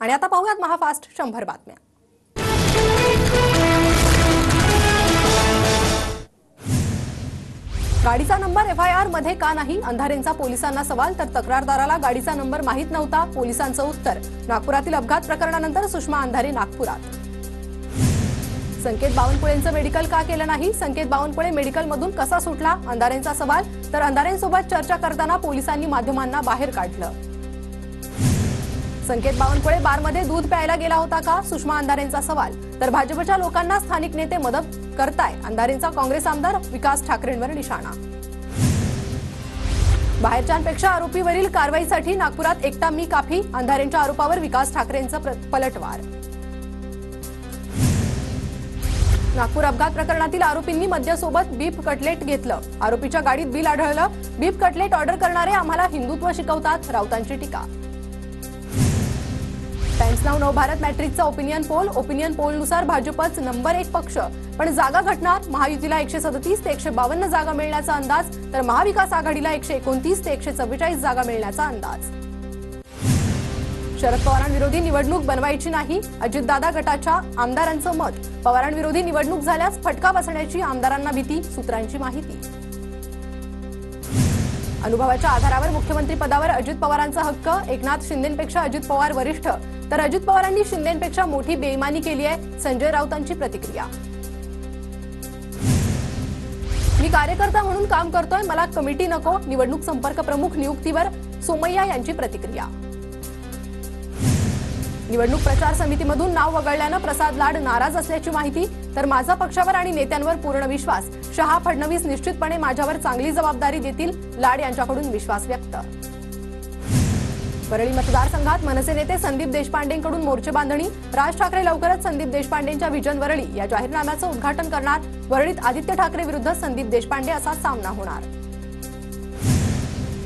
आणि आता पाहूयात महाफास्ट 100 बातम्या। गाडीचा नंबर FIR मध्ये का नाही, अंधारेंचा पोलिसांना सवाल तर तक्रारदाराला गाडीचा नंबर माहित नव्हता, पोलिसांचं उत्तर। नागपुरातील अपघात प्रकरणानंतर सुषमा अंधारे नागपुरात। संकेत बावनकुळेंचं मेडिकल का केलं नाही, संकेत बावनकुळे मेडिकलमधून कसा सुटला, अंधारेंचा सवाल तर अंधारेंसोबत चर्चा करताना पोलिसांनी माध्यमांना बाहेर काढलं। संकेत बावनकुळे बारमध्ये दूध प्यायला गेला होता का, सुषमा अंधारेंचा सवाल तर भाजपच्या लोकांना स्थानिक नेते मदत करताय, अंधारेंचा काँग्रेस आमदार विकास ठाकरेंवर निशाणा। बाहेरच्यांपेक्षा आरोपीवरील कारवाईसाठी नागपुरात एकटा मी काफी, अंधारेंच्या आरोपावर विकास ठाकरेंचा पलटवार। नागपूर अपघात प्रकरणातील आरोपींनी मद्यासोबत बीफ कटलेट घेतलं, आरोपीच्या गाडीत बिल आढळलं, बीफ कटलेट ऑर्डर करणारे आम्हाला हिंदुत्व शिकवतात, राऊतांची टीका। टाइम्स नाऊ नवभारत मॅट्रिकचा ओपिनियन पोलनुसार भाजपच नंबर 1 पक्ष, पण जागा घटणार, महायुतीला 137 ते 152 जागा मिळण्याचा अंदाज तर महाविकास आघाडीला 129 ते 144 जागा मिळण्याचा अंदाज। शरद पवारांविरोधी निवडणूक बनवायची नाही, अजितदादा गटाच्या आमदारांचं मत, पवारांविरोधी निवडणूक झाल्यास फटका बसण्याची आमदारांना भीती, सूत्रांची माहिती। अनुभवाच्या आधारावर मुख्यमंत्री पदावर अजित पवारांचा हक्क, एकनाथ शिंदेंपेक्षा अजित पवार वरिष्ठ तर अजित पवारांनी शिंदेंपेक्षा मोठी बेईमानी केली आहे, संजय राऊतांची प्रतिक्रिया। मी कार्यकर्ता म्हणून काम करतोय, मला कमिटी नको, निवडणूक संपर्क प्रमुख नियुक्तीवर सोमय्या यांची प्रतिक्रिया। निवडणूक प्रचार समितीमधून नाव वगळल्यानं प्रसाद लाड नाराज असल्याची माहिती तर माझा पक्षावर आणि नेत्यांवर पूर्ण विश्वास, शहा फडणवीस निश्चितपणे माझ्यावर चांगली जबाबदारी देतील, लाड यांच्याकडून विश्वास व्यक्त। वरळी मतदारसंघात मनसे नेते संदीप देशपांडेंकडून मोर्चे बांधणी, राज ठाकरे लवकरच संदीप देशपांडेंच्या विजन वरळी या जाहीरनाम्याचं उद्घाटन करणार, वरळीत आदित्य ठाकरे विरुद्ध संदीप देशपांडे असा सामना होणार।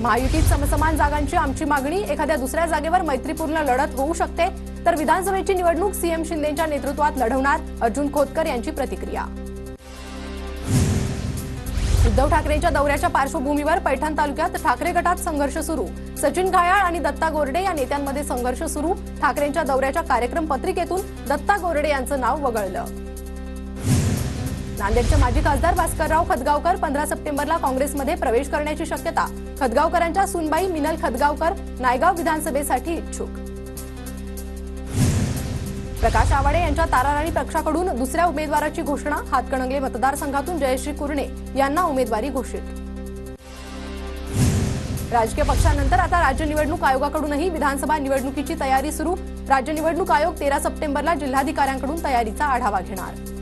महायुतीत समसमान जागांची आमची मागणी, एखाद्या दुसऱ्या जागेवर मैत्रीपूर्ण लढत होऊ शकते तर विधानसभेची निवडणूक सीएम शिंदेंच्या नेतृत्वात लढवणार, अर्जुन खोतकर यांची प्रतिक्रिया। उद्धव ठाकरेंच्या दौऱ्याच्या पार्श्वभूमीवर पैठण तालुक्यात ठाकरे गटात संघर्ष सुरू, सचिन घायाळ आणि दत्ता गोरडे या नेत्यांमध्ये संघर्ष सुरू, ठाकरेंच्या दौऱ्याच्या कार्यक्रम पत्रिकेतून दत्ता गोरडे यांचं नाव वगळलं। नांदेडचे माजी खासदार भास्करराव खदगावकर 15 सप्टेंबरला काँग्रेसमध्ये प्रवेश करण्याची शक्यता, खदगावकरांच्या सूनबाई मिनल खदगावकर नायगाव विधानसभेसाठी इच्छुक। प्रकाश आवाडे यांच्या ताराराणी पक्षाकडून दुसऱ्या उमेदवाराची घोषणा, हातकणंगले मतदारसंघातून जयश्री कुरणे यांना उमेदवारी घोषित। राजकीय पक्षांनंतर आता राज्य निवडणूक आयोगाकडूनही विधानसभा निवडणुकीची तयारी सुरू, राज्य निवडणूक आयोग 13 सप्टेंबरला जिल्हाधिकाऱ्यांकडून तयारीचा आढावा घेणार।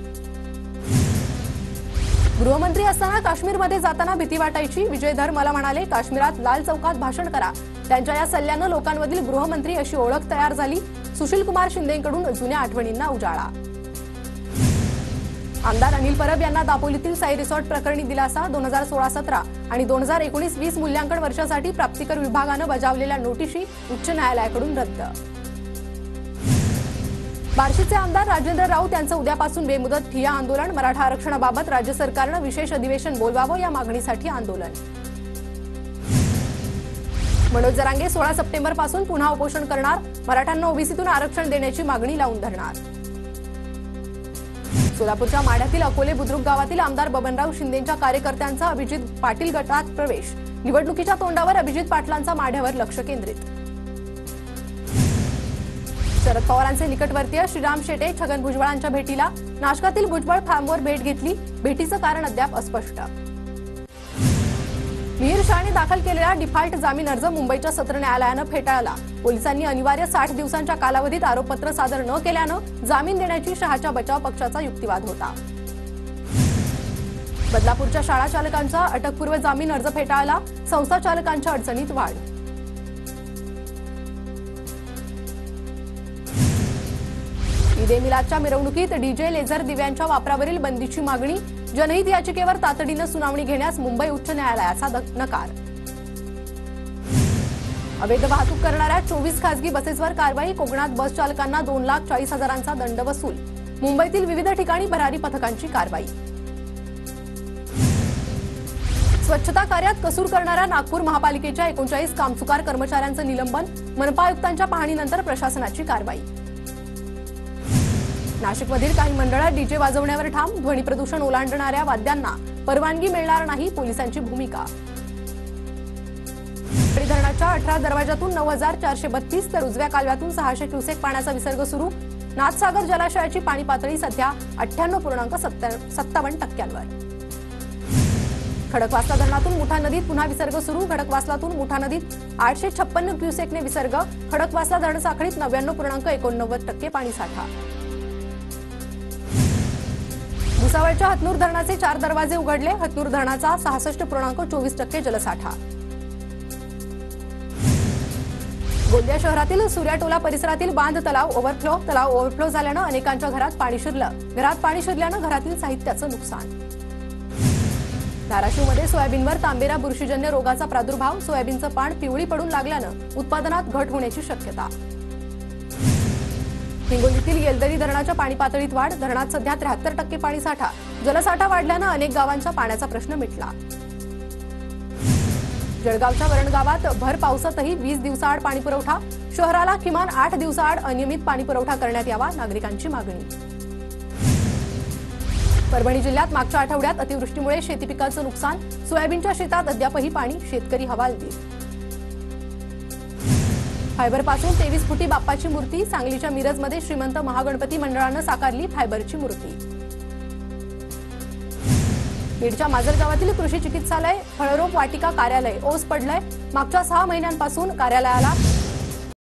गृहमंत्री असताना काश्मीरमध्ये जाताना भीती वाटायची, विजयधर मला म्हणाले काश्मीरात लाल चौकात भाषण करा, त्यांच्या या सल्ल्यानं लोकांमधील गृहमंत्री अशी ओळख तयार झाली, सुशील कुमार शिंदेंकडून जुन्या आठवणींना उजाळा। आमदार अनिल परब यांना दापोलीतील साई रिसॉर्ट प्रकरणी दिलासा, 2016-17 आणि 2019-20 मूल्यांकन वर्षासाठी प्राप्तिकर विभागानं बजावलेल्या नोटिशी उच्च न्यायालयाकडून रद्द। बार्शीचे आमदार राजेंद्र राऊत यांचं उद्यापासून बेमुदत ठिय्या आंदोलन, मराठा आरक्षणाबाबत राज्य सरकारनं विशेष अधिवेशन बोलवावं या मागणीसाठी आंदोलन। मनोज जरांगे 16 सप्टेंबरपासून पुन्हा उपोषण करणार, मराठ्यांना ओबीसीतून आरक्षण देण्याची मागणी लावून धरणार। सोलापूरच्या माढ्यातील अकोले बुद्रुक गावातील आमदार बबनराव शिंदेंच्या कार्यकर्त्यांचा अभिजित पाटील गटात प्रवेश, निवडणुकीच्या तोंडावर अभिजित पाटलांचा माढ्यावर लक्ष केंद्रित। शरद पवारांचे निकटवर्तीय श्रीराम शेटे छगन भुजबळांच्या भेटीला, नाशकातील भुजबळ फार्मवर भेट घेतली, भेटीचं कारण अद्याप अस्पष्ट। मिहिर शहाने दाखल केलेला डिफॉल्ट जामीन अर्ज मुंबईच्या सत्र न्यायालयानं फेटाळला, पोलिसांनी अनिवार्य 60 दिवसांच्या कालावधीत आरोपपत्र सादर न केल्यानं जामीन देण्याची शहाच्या बचाव पक्षाचा युक्तिवाद होता। बदलापूरच्या शाळा चालकांचा अटकपूर्व जामीन अर्ज फेटाळला, संस्था चालकांच्या अडचणीत वाढ। ईद ए मिलादच्या मिरवणुकीत डीजे लेझर दिव्यांच्या वापरावरील बंदीची मागणी, जनहित याचिकेवर तातडीनं सुनावणी घेण्यास मुंबई उच्च न्यायालयाचा नकार। अवैध वाहतूक करणाऱ्या 24 खासगी बसेसवर कारवाई, कोकणात बस चालकांना 2,40,000चा दंड वसूल, मुंबईतील विविध ठिकाणी भरारी पथकांची कारवाई। स्वच्छता कार्यात कसूर करणाऱ्या नागपूर महापालिकेच्या 39 कामचुकार कर्मचाऱ्यांचं निलंबन, मनपा आयुक्तांच्या पाहणीनंतर प्रशासनाची कारवाई. नाशिकमधील काही मंडळात डीजे वाजवण्यावर ठाम, ध्वनी प्रदूषण ओलांडणाऱ्या वाद्यांना परवानगी मिळणार नाही, पोलिसांची भूमिका. धरणाच्या 18 दरवाजातून 9432 तर उजव्या कालव्यातून 600 क्युसेक पाण्याचा विसर्ग सुरू. नाथसागर जलाशयाची पाणी पातळी सध्या 98.57%. खडकवासला धरणातून मुठा नदीत पुन्हा विसर्ग सुरू. खडकवासलातून मुठा नदीत 856 क्युसेकने विसर्ग. खडकवासला धरण साखळीत 99.89% पाणीसाठा. भुसावळच्या हतनूर धरणाचे 4 दरवाजे उघडले. हतनूर धरणाचा 66.24% जलसाठा. गोंदिया शहरातील सूर्याटोला परिसरातील बांध तलाव ओव्हरफ्लो झाल्यानं अनेकांच्या घरात पाणी शिरलं. घरात पाणी शिरल्यानं घरातील साहित्याचं नुकसान. धाराशिवमध्ये सोयाबीनवर तांबेरा बुरशीजन्य रोगाचा प्रादुर्भाव. सोयाबीनचं पान पिवळी पडून लागल्यानं उत्पादनात घट होण्याची शक्यता. हिंगोलीतील येलदरी धरणाच्या पाणी पातळीत वाढ. धरणात सध्या 73% पाणीसाठा. जलसाठा वाढल्यानं अनेक गावांचा पाण्याचा प्रश्न मिटला. जळगावच्या वरण गावात भर पावसातही 20 दिवसाआड पाणीपुरवठा. शहराला किमान 8 दिवसाआड अनियमित पाणीपुरवठा करण्यात यावा, नागरिकांची मागणी. परभणी जिल्ह्यात मागच्या आठवड्यात अतिवृष्टीमुळे शेती पिकाचं नुकसान. सोयाबीनच्या शेतात अद्यापही पाणी, शेतकरी हवालदिल. फायबरपासून 23 फुटी बाप्पाची मूर्ती. सांगलीच्या मिरजमध्ये श्रीमंत महागणपती मंडळानं साकारली फायबरची मूर्ती. बीडच्या माजलगावातील कृषी चिकित्सालय फळरोग वाटिका कार्यालय ओस पडलंय. मागच्या 6 महिन्यांपासून कार्यालयाला